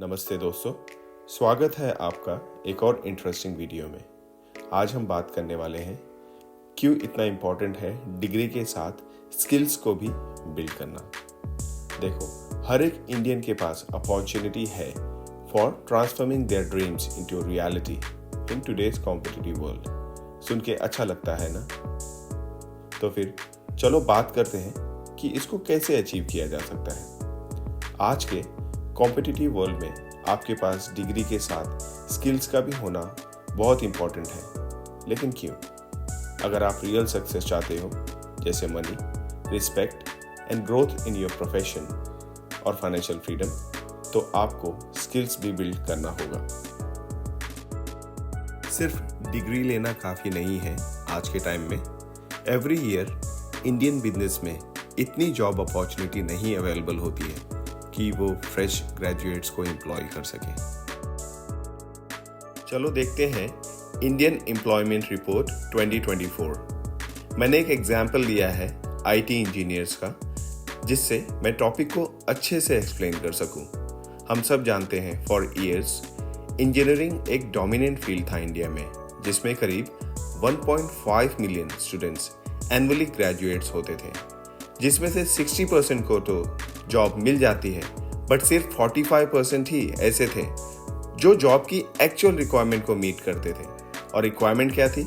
नमस्ते दोस्तों, स्वागत है आपका एक और इंटरेस्टिंग वीडियो में। आज हम बात करने वाले हैं क्यों इतना इम्पोर्टेंट है डिग्री के साथ स्किल्स को भी बिल्ड करना। देखो, हर एक इंडियन के पास अपॉर्चुनिटी है for transforming their dreams into reality in today's competitive world. सुन के अच्छा लगता है ना? तो फिर चलो बात करते हैं कि इसको कैसे अचीव किया जा सकता है। आज के कॉम्पिटिटिव वर्ल्ड में आपके पास डिग्री के साथ स्किल्स का भी होना बहुत इम्पोर्टेंट है। लेकिन क्यों? अगर आप रियल सक्सेस चाहते हो, जैसे money, respect and growth in your profession और फाइनेंशियल फ्रीडम, तो आपको स्किल्स भी बिल्ड करना होगा। सिर्फ डिग्री लेना काफ़ी नहीं है आज के टाइम में। एवरी ईयर इंडियन बिजनेस में इतनी जॉब अपॉर्चुनिटी नहीं अवेलेबल होती है कि वो फ्रेश ग्रेजुएट्स को एम्प्लॉय कर सके। चलो देखते हैं इंडियन एम्प्लॉयमेंट रिपोर्ट 2024। मैंने एक एग्जाम्पल लिया है आईटी इंजीनियर्स का, जिससे मैं टॉपिक को अच्छे से एक्सप्लेन कर सकूं। हम सब जानते हैं फॉर ईयर्स इंजीनियरिंग एक डोमिनेंट फील्ड था इंडिया में, जिसमें करीब 1.5 मिलियन स्टूडेंट्स एनुअली ग्रेजुएट्स होते थे, जिसमें से 60% को तो जॉब मिल जाती है, बट सिर्फ 45% ही ऐसे थे जो जॉब की एक्चुअल रिक्वायरमेंट को मीट करते थे। और रिक्वायरमेंट क्या थी?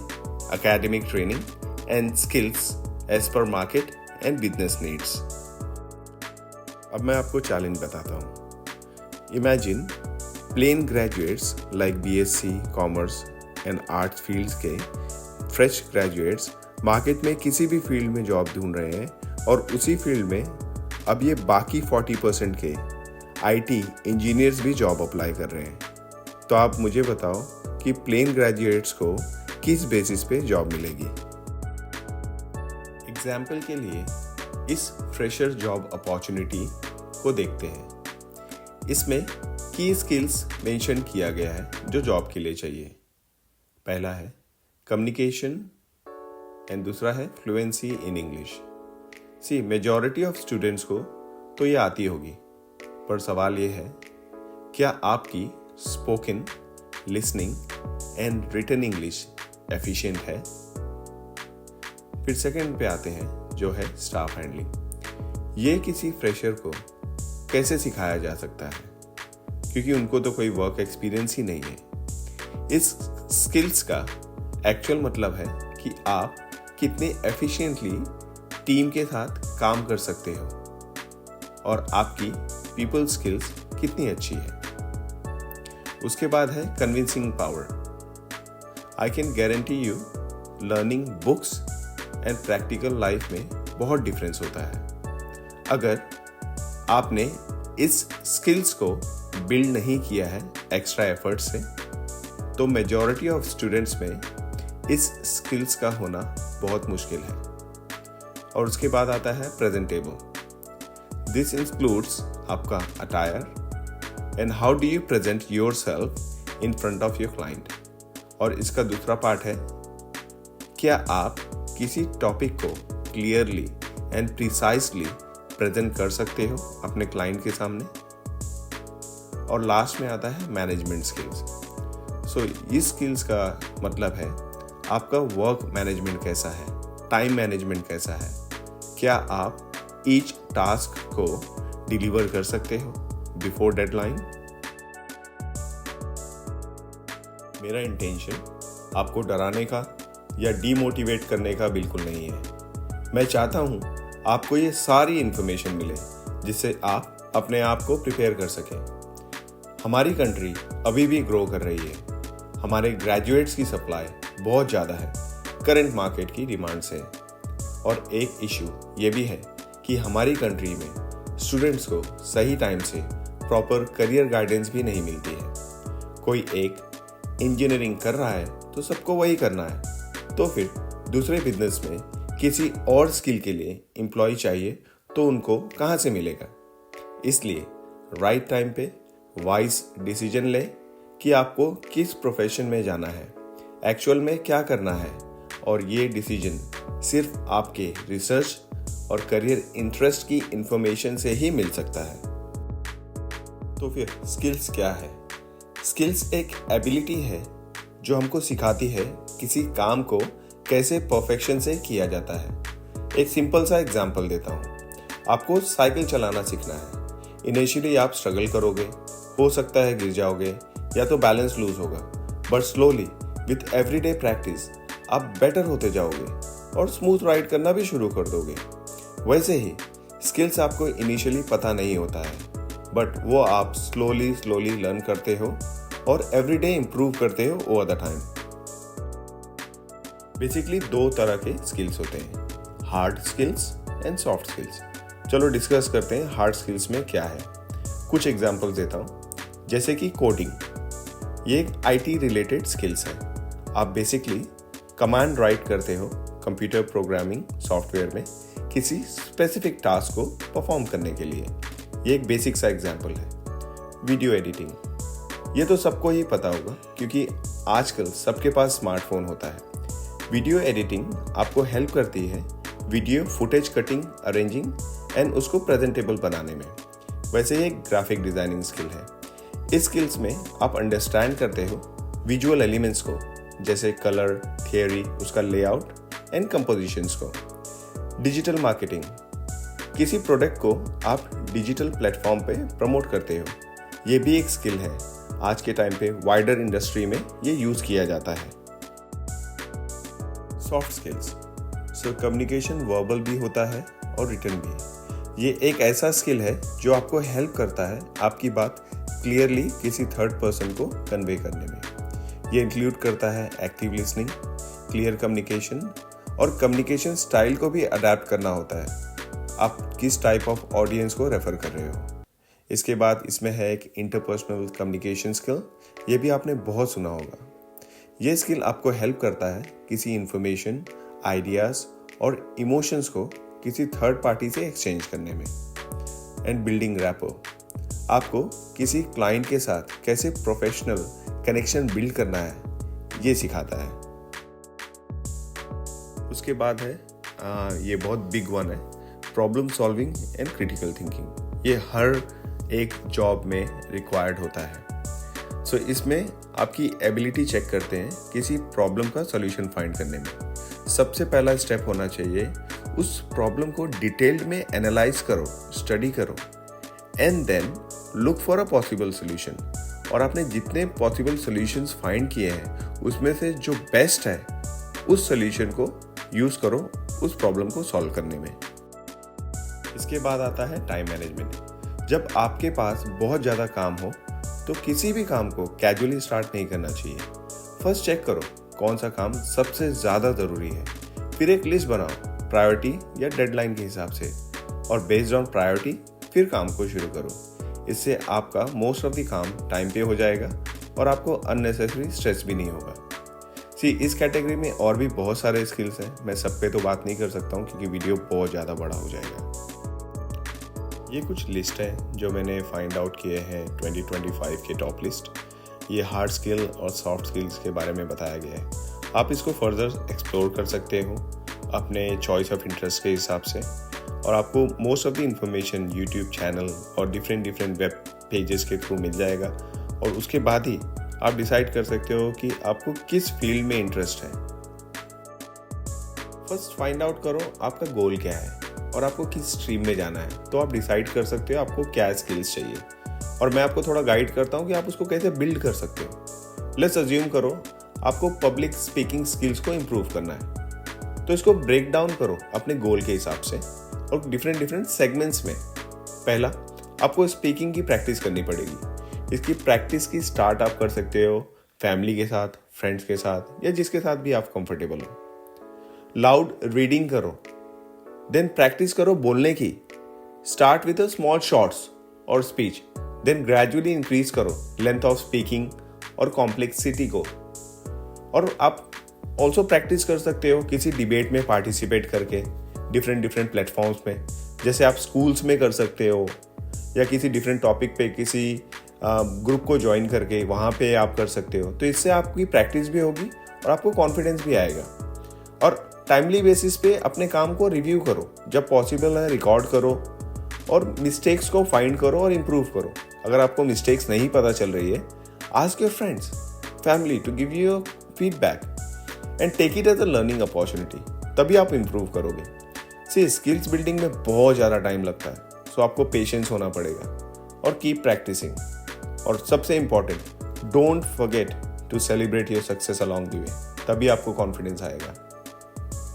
Academic training and skills as per market and business needs. अब मैं आपको चैलेंज बताता हूँ। Imagine plain graduates like BSc, commerce and arts fields के फ्रेश ग्रेजुएट्स मार्केट में किसी भी फील्ड में जॉब ढूंढ रहे हैं, और उसी फील्ड में अब ये बाकी 40% के आईटी इंजीनियर्स भी जॉब अप्लाई कर रहे हैं। तो आप मुझे बताओ कि प्लेन ग्रेजुएट्स को किस बेसिस पे जॉब मिलेगी। एग्जाम्पल के लिए इस फ्रेशर जॉब अपॉर्चुनिटी को देखते हैं। इसमें की स्किल्स मेंशन किया गया है जो जॉब के लिए चाहिए। पहला है कम्युनिकेशन एंड दूसरा है fluency in English. Majority of students को तो ये आती होगी, पर सवाल ये है, क्या आपकी spoken, listening and written English efficient है? फिर सेकंड पे आते हैं, जो है स्टाफ हैंडलिंग। ये किसी फ्रेशर को कैसे सिखाया जा सकता है, क्योंकि उनको तो कोई वर्क एक्सपीरियंस ही नहीं है। इस स्किल्स का एक्चुअल मतलब है कि आप कितने एफिशिएंटली टीम के साथ काम कर सकते हो और आपकी पीपल स्किल्स कितनी अच्छी है। उसके बाद है convincing power. I can guarantee you learning books and practical life में बहुत डिफरेंस होता है। अगर आपने इस स्किल्स को बिल्ड नहीं किया है एक्स्ट्रा एफर्ट से, तो मेजॉरिटी ऑफ स्टूडेंट्स में इस स्किल्स का होना बहुत मुश्किल है। और उसके बाद आता है प्रेजेंटेबल। दिस इंक्लूड्स आपका attire and how do you present yourself in front of your client. और इसका दूसरा पार्ट है, क्या आप किसी टॉपिक को क्लियरली एंड प्रिसाइजली प्रेजेंट कर सकते हो अपने क्लाइंट के सामने। और लास्ट में आता है मैनेजमेंट स्किल्स। इस स्किल्स का मतलब है आपका वर्क मैनेजमेंट कैसा है, टाइम मैनेजमेंट कैसा है, क्या आप ईच टास्क को डिलीवर कर सकते हो बिफोर डेडलाइन। मेरा इंटेंशन आपको डराने का या डीमोटिवेट करने का बिल्कुल नहीं है। मैं चाहता हूं आपको ये सारी इंफॉर्मेशन मिले, जिससे आप अपने आप को प्रिपेयर कर सकें। हमारी कंट्री अभी भी ग्रो कर रही है। हमारे ग्रेजुएट्स की सप्लाई बहुत ज़्यादा है करंट मार्केट की डिमांड से। और एक इशू ये भी है कि हमारी कंट्री में स्टूडेंट्स को सही टाइम से प्रॉपर करियर गाइडेंस भी नहीं मिलती है। कोई एक इंजीनियरिंग कर रहा है तो सबको वही करना है, तो फिर दूसरे बिजनेस में किसी और स्किल के लिए एम्प्लॉय चाहिए तो उनको कहाँ से मिलेगा। इसलिए राइट टाइम पे वाइज डिसीजन लें कि आपको किस प्रोफेशन में जाना है, एक्चुअल में क्या करना है, और ये डिसीजन सिर्फ आपके रिसर्च और करियर इंटरेस्ट की इंफॉर्मेशन से ही मिल सकता है। तो फिर स्किल्स क्या है? स्किल्स एक एबिलिटी है जो हमको सिखाती है किसी काम को कैसे परफेक्शन से किया जाता है। एक सिंपल सा एग्जांपल देता हूँ। आपको साइकिल चलाना सीखना है। इनिशियली आप स्ट्रगल करोगे, हो सकता है गिर जाओगे या तो बैलेंस लूज होगा, but slowly with everyday practice आप बेटर होते जाओगे और स्मूथ राइड करना भी शुरू कर दोगे। वैसे ही स्किल्स आपको इनिशियली पता नहीं होता है, बट वो आप स्लोली लर्न करते हो और एवरीडे इम्प्रूव करते हो ओवर द टाइम। बेसिकली दो तरह के स्किल्स होते हैं, hard skills and soft skills. चलो डिस्कस करते हैं हार्ड स्किल्स में क्या है। कुछ एग्जांपल्स देता हूँ, जैसे कि कोडिंग। ये एक आईटी रिलेटेड स्किल्स है। आप बेसिकली कमांड राइट करते हो कंप्यूटर प्रोग्रामिंग सॉफ्टवेयर में किसी स्पेसिफिक टास्क को परफॉर्म करने के लिए। ये एक बेसिक सा एग्जांपल है। वीडियो एडिटिंग, ये तो सबको ही पता होगा क्योंकि आजकल सबके पास स्मार्टफोन होता है। वीडियो एडिटिंग आपको हेल्प करती है video footage cutting, arranging and उसको प्रेजेंटेबल बनाने में। वैसे ये एक ग्राफिक डिजाइनिंग स्किल है। इस स्किल्स में आप अंडरस्टैंड करते हो विजुअल एलिमेंट्स को, जैसे कलर, थियरी, उसका लेआउट एंड कंपोजिशंस को। डिजिटल मार्केटिंग, किसी प्रोडक्ट को आप डिजिटल प्लेटफॉर्म पे प्रमोट करते हो। ये भी एक स्किल है। आज के टाइम पे वाइडर इंडस्ट्री में ये यूज किया जाता है। Soft skills, so communication verbal भी होता है और रिटन भी। ये एक ऐसा स्किल है जो आपको हेल्प करता है आपकी बात क्लियरली किसी थर्ड पर्सन को कन्वे करने में। ये इंक्लूड करता है एक्टिव लिसनिंग, क्लियर कम्युनिकेशन और कम्युनिकेशन स्टाइल को भी अडेप्ट करना होता है। आप किस टाइप ऑफ ऑडियंस को रेफर कर रहे हो। इसके बाद इसमें है एक इंटरपर्सनल कम्युनिकेशन स्किल। ये भी आपने बहुत सुना होगा। ये स्किल आपको हेल्प करता है किसी इंफॉर्मेशन, आइडियाज और इमोशंस को किसी थर्ड पार्टी से एक्सचेंज करने में। एंड बिल्डिंग रैपो, आपको किसी क्लाइंट के साथ कैसे प्रोफेशनल कनेक्शन बिल्ड करना है, ये सिखाता है। उसके बाद है ये बहुत बिग वन है, problem solving and critical thinking. ये हर एक जॉब में रिक्वायर्ड होता है। सो इसमें आपकी एबिलिटी चेक करते हैं किसी प्रॉब्लम का सॉल्यूशन फाइंड करने में। सबसे पहला स्टेप होना चाहिए उस प्रॉब्लम को डिटेल्ड में एनालाइज करो, स्टडी करो and then look for a possible solution. और आपने जितने पॉसिबल सॉल्यूशंस फाइंड किए हैं उसमें से जो बेस्ट है उस सॉल्यूशन को यूज करो उस प्रॉब्लम को सॉल्व करने में। इसके बाद आता है टाइम मैनेजमेंट। जब आपके पास बहुत ज़्यादा काम हो तो किसी भी काम को कैजुअली स्टार्ट नहीं करना चाहिए। फर्स्ट चेक करो कौन सा काम सबसे ज़्यादा ज़रूरी है, फिर एक लिस्ट बनाओ प्रायोरिटी या डेडलाइन के हिसाब से और बेस्ड ऑन प्रायोरिटी फिर काम को शुरू करो। इससे आपका मोस्ट ऑफ द काम टाइम पे हो जाएगा और आपको अननेसेसरी स्ट्रेस भी नहीं होगा। इस कैटेगरी में और भी बहुत सारे स्किल्स हैं। मैं सब पे तो बात नहीं कर सकता हूँ क्योंकि वीडियो बहुत ज़्यादा बड़ा हो जाएगा। ये कुछ लिस्ट है जो मैंने फाइंड आउट किए हैं 2025 के टॉप लिस्ट। ये हार्ड स्किल और सॉफ्ट स्किल्स के बारे में बताया गया है। आप इसको फर्दर एक्सप्लोर कर सकते हो अपने चॉइस ऑफ इंटरेस्ट के हिसाब से और आपको most of the information YouTube channel और डिफरेंट वेब पेजेस के थ्रू मिल जाएगा और उसके बाद ही आप डिसाइड कर सकते हो कि आपको किस फील्ड में इंटरेस्ट है। फर्स्ट फाइंड आउट करो आपका गोल क्या है और आपको किस स्ट्रीम में जाना है, तो आप डिसाइड कर सकते हो आपको क्या स्किल्स चाहिए और मैं आपको थोड़ा गाइड करता हूँ कि आप उसको कैसे बिल्ड कर सकते हो। लेट्स अज्यूम करो आपको पब्लिक स्पीकिंग स्किल्स को इम्प्रूव करना है, तो इसको ब्रेक डाउन करो अपने गोल के हिसाब से और डिफरेंट सेगमेंट्स में। पहला, आपको स्पीकिंग की प्रैक्टिस करनी पड़ेगी। इसकी प्रैक्टिस की स्टार्ट आप कर सकते हो फैमिली के साथ, फ्रेंड्स के साथ या जिसके साथ भी आप कंफर्टेबल हो। लाउड रीडिंग करो, देन प्रैक्टिस करो बोलने की। Start with a small shorts और स्पीच, देन ग्रेजुअली इंक्रीज करो लेंथ ऑफ स्पीकिंग और कॉम्प्लेक्सिटी को। और आप ऑल्सो प्रैक्टिस कर सकते हो किसी डिबेट में पार्टिसिपेट करके डिफरेंट प्लेटफॉर्म्स में, जैसे आप स्कूल्स में कर सकते हो या किसी डिफरेंट टॉपिक पे किसी ग्रुप को ज्वाइन करके वहाँ पे आप कर सकते हो। तो इससे आपकी प्रैक्टिस भी होगी और आपको कॉन्फिडेंस भी आएगा। और टाइमली बेसिस पे अपने काम को रिव्यू करो, जब पॉसिबल है रिकॉर्ड करो और मिस्टेक्स को फाइंड करो और इम्प्रूव करो। अगर आपको मिस्टेक्स नहीं पता चल रही है, ask your friends, family to give you feedback and take it as a learning opportunity. तभी आप इम्प्रूव करोगे। सी, स्किल्स बिल्डिंग में बहुत ज़्यादा टाइम लगता है, सो आपको पेशेंस होना पड़ेगा और कीप प्रैक्टिसिंग। और सबसे important, don't forget to celebrate your success along the way, तभी आपको कॉन्फिडेंस आएगा।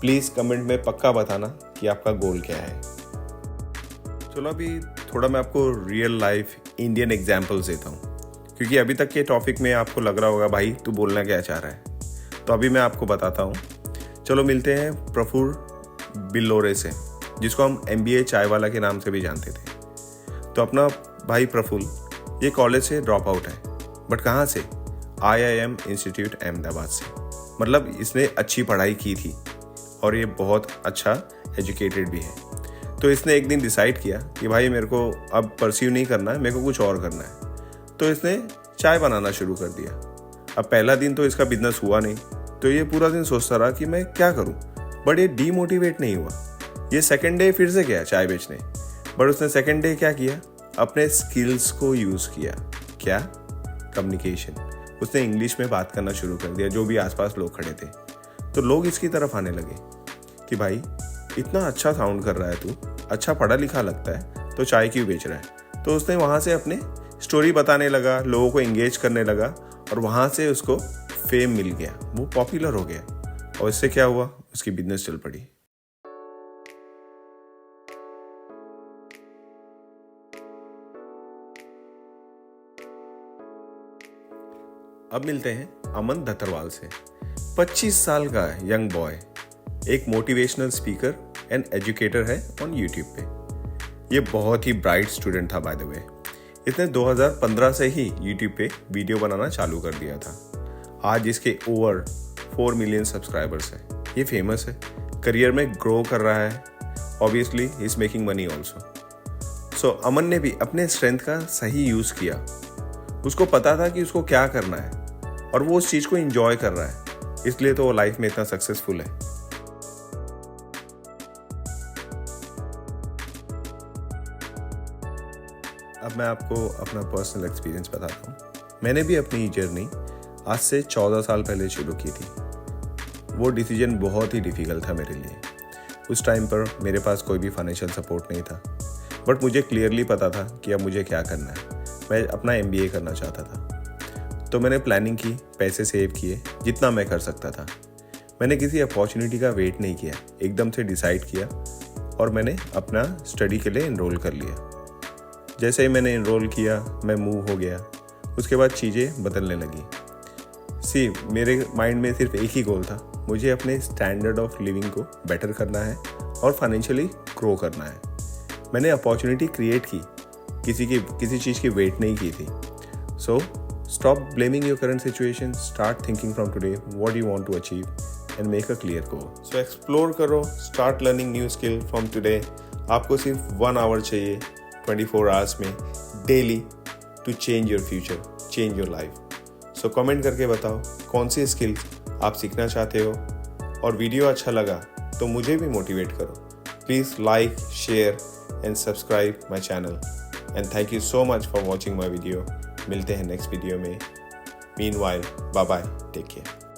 प्लीज़ कमेंट में पक्का बताना कि आपका गोल क्या है। चलो अभी थोड़ा मैं आपको रियल लाइफ इंडियन एग्जाम्पल्स देता हूँ, क्योंकि अभी तक के टॉपिक में आपको लग रहा होगा भाई तू बोलना क्या चाह रहा है, तो अभी मैं आपको बताता हूँ। चलो मिलते हैं प्रफुल्ल बिल्लोरे से, जिसको हम MBA चाय वाला के नाम से भी जानते थे। तो अपना भाई प्रफुल्ल ये कॉलेज से ड्रॉप आउट है, बट कहाँ से? IIM इंस्टीट्यूट अहमदाबाद से। मतलब इसने अच्छी पढ़ाई की थी और ये बहुत अच्छा एजुकेटेड भी है। तो इसने एक दिन डिसाइड किया कि भाई मेरे को अब परस्यू नहीं करना है, मेरे को कुछ और करना है। तो इसने चाय बनाना शुरू कर दिया। अब पहला दिन तो इसका बिजनेस हुआ नहीं, तो ये पूरा दिन सोचता रहा कि मैं क्या करूं, बट ये डीमोटिवेट नहीं हुआ। ये सेकंड डे फिर से गया चाय बेचने, बट उसने सेकंड डे क्या किया, अपने स्किल्स को यूज़ किया। क्या? कम्युनिकेशन। उसने इंग्लिश में बात करना शुरू कर दिया, जो भी आसपास लोग खड़े थे। तो लोग इसकी तरफ आने लगे कि भाई इतना अच्छा साउंड कर रहा है तू, अच्छा पढ़ा लिखा लगता है, तो चाय क्यों बेच रहा है? तो उसने वहाँ से अपने स्टोरी बताने लगा, लोगों को एंगेज करने लगा, और वहाँ से उसको फेम मिल गया, वो पॉपुलर हो गया। और इससे क्या हुआ, उसकी बिजनेस चल पड़ी। अब मिलते हैं अमन धतरवाल से। 25 साल का यंग बॉय, एक मोटिवेशनल स्पीकर एंड एजुकेटर है ऑन यूट्यूब पे। ये बहुत ही ब्राइट स्टूडेंट था बाय द वे। इसने 2015 से ही यूट्यूब पे वीडियो बनाना चालू कर दिया था। आज इसके ओवर 4 मिलियन सब्सक्राइबर्स हैं। ये फेमस है, करियर में ग्रो कर रहा है, ऑब्वियसली ही is making money also. So Aman ने भी अपने स्ट्रेंथ का सही यूज़ किया। उसको पता था कि उसको क्या करना है और वो उस चीज़ को एंजॉय कर रहा है, इसलिए तो वो लाइफ में इतना सक्सेसफुल है। अब मैं आपको अपना पर्सनल एक्सपीरियंस बताता हूँ। मैंने भी अपनी जर्नी आज से 14 साल पहले शुरू की थी। वो डिसीजन बहुत ही डिफ़िकल्ट था मेरे लिए। उस टाइम पर मेरे पास कोई भी फाइनेंशियल सपोर्ट नहीं था, बट मुझे क्लियरली पता था कि अब मुझे क्या करना है। मैं अपना MBA करना चाहता था, तो मैंने प्लानिंग की, पैसे सेव किए जितना मैं कर सकता था। मैंने किसी अपॉर्चुनिटी का वेट नहीं किया, एकदम से डिसाइड किया और मैंने अपना स्टडी के लिए एनरोल कर लिया। जैसे ही मैंने एनरोल किया, मैं मूव हो गया। उसके बाद चीज़ें बदलने लगी। मेरे माइंड में सिर्फ एक ही गोल था, मुझे अपने स्टैंडर्ड ऑफ लिविंग को बेटर करना है और फाइनेंशियली ग्रो करना है। मैंने अपॉर्चुनिटी क्रिएट की, किसी चीज़ की वेट नहीं की थी। So stop blaming your current situation, start thinking from today what you want to achieve and make a clear goal. So explore करो, start learning new skill from today. आपको सिर्फ 1 hour चाहिए 24 आवर्स में daily to change your future, change your life. So comment करके बताओ कौन सी skills आप सीखना चाहते हो, और वीडियो अच्छा लगा तो मुझे भी मोटिवेट करो। Please like, share and subscribe my channel and thank you so much for watching my video. मिलते हैं नेक्स्ट वीडियो में। Meanwhile, bye bye, take care.